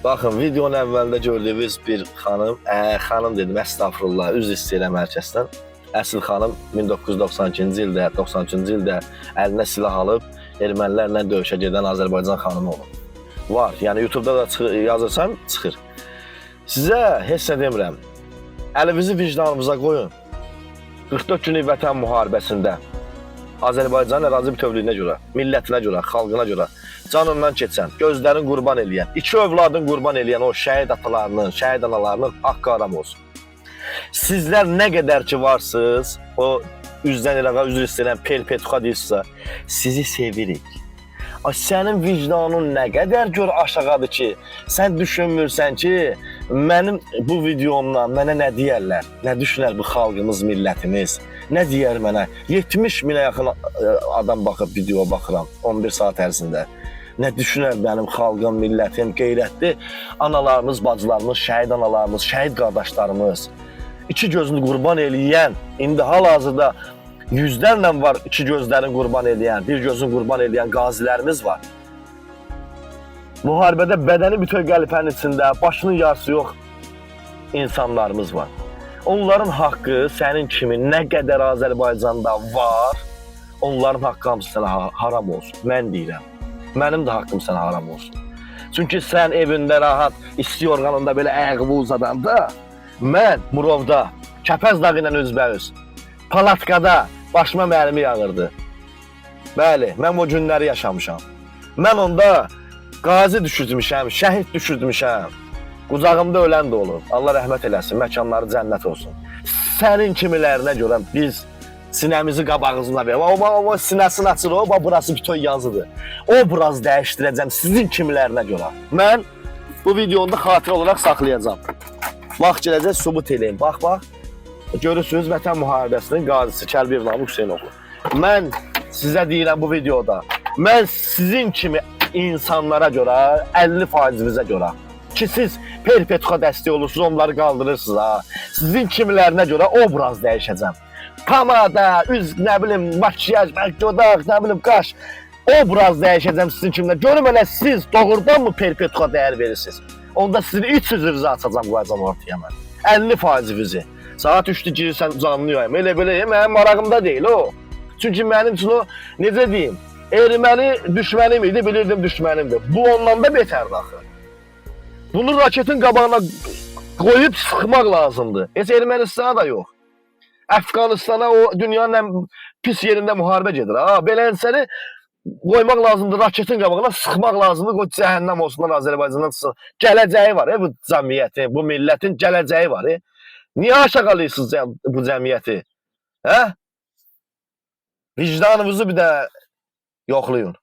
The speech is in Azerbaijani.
Baxın, videonun əvvəlində gördüyünüz bir xanım dedim, əstəğfurullah, üzr istəyirəm hər kəsdən. Əsl xanım 1992-ci ildə, 93-cü ildə əlinə silah alıb ermənilərlə döyüşə gedən Azərbaycan xanımı olub. Var, yəni YouTube'da da yazırsan, çıxır. Sizə heç nə demirəm. Əlinizi vicdanınıza qoyun. 44 günlük vətən müharibəsində Azərbaycan ərazi bütövlüyünə görə, millətinə görə, xalqına görə canından keçən, gözlərin qurban eləyən, iki övladın qurban eləyən o şəhid atalarının, şəhid analarının haqqı aram olsun. Sizlər nə qədər ki varsınız, o üzdən İraqa üzr istəyən Perpetuka deyirsə, sizi sevirik. Sənin vicdanın nə qədər gör aşağıdır ki, sən düşünmürsən ki, mənim bu videomdan mənə nə deyərlər, nə düşünər bu xalqımız, millətimiz, nə deyər mənə? 70 minə yaxın adam baxıb videoya baxıram 11 saat ərzində. Nə düşünər mənim xalqım, millətim, qeyrətli analarımız, bacılarımız, şəhid analarımız, şəhid qardaşlarımız, iki gözünü qurban eləyən, indi hal-hazırda yüzlərlə var iki gözlərin qurban eləyən, bir gözün qurban eləyən qazilərimiz var. Müharibədə bədəni bütün qəlpənin içində, başının yarısı yox insanlarımız var. Onların haqqı sənin kimi nə qədər Azərbaycanda var, onların haqqı hamısı sənə haram olsun. Mən deyirəm, mənim də haqqım sənə haram olsun. Çünki sən evində rahat, isti orqanında belə ayağımı uzadanda, mən Murovda, Kəpəz dağı ilə üzbəüz, Palatkada başıma mərmi yağırdı. Bəli, mən o günləri yaşamışam. Mən onda qazi düşürtmüşəm, şəhid düşürtmüşəm. Qucağımda ölən də olur. Allah rəhmət eləsin, məkanları cənnət olsun. Sənin kimilərinə görə biz sinəmizi qabağımıza verir. O sinəsini açır, burası bütün yazıdır. O biraz dəyişdirəcəm sizin kimilərinə görə. Mən bu videonu da xatirə olaraq saxlayacağam. Vaxt gələcək, subut eləyim. Bax. Görürsünüz, Vətən müharibəsinin qazisi Kəlbir Namıq Hüseynoğlu. Mən sizə deyirəm bu videoda, mən sizin kimi insanlara görə, 50%-inizə görə ki, siz Perpetuka dəstək olursunuz, onları qaldırırsınız ha. Sizin kimilərinə görə obraz dəyişəcəm. Pamada, üz, nə bilim, makyaj, dodaq, nə bilim, qaş, obraz dəyişəcəm sizin kimilərə. Görüm elə siz doğrudan mı Perpetuka dəyər verirsiniz? Onda sizin iç üzrünüzü açacam, qoyacam ortaya mən. 50%-inizi. Saat 3'də girirsən canlı yayım. Elə belə, mənim marağımda deyil o. Çünki mənim üçün o, necə deyim, erməni düşmənim idi, bilirdim düşmənimdir. Bu ondan da betərdir axı. Bunu raketin qabağına qoyub sıxmaq lazımdır. Heç Ermənistana da yox. Əfqanistana o dünyanın ən pis yerində müharibə gedir. Belənsəni qoymaq lazımdır, raketin qabağına sıxmaq lazımdır, qoy cəhənnəm olsunlar Azərbaycandan çıxsın. Gələcəyi var, bu cəmiyyətin, bu millətin gələcəyi var. Niyə aşağılayırsınız bu cəmiyyəti? Vicdanınızı bir də yoxlayın.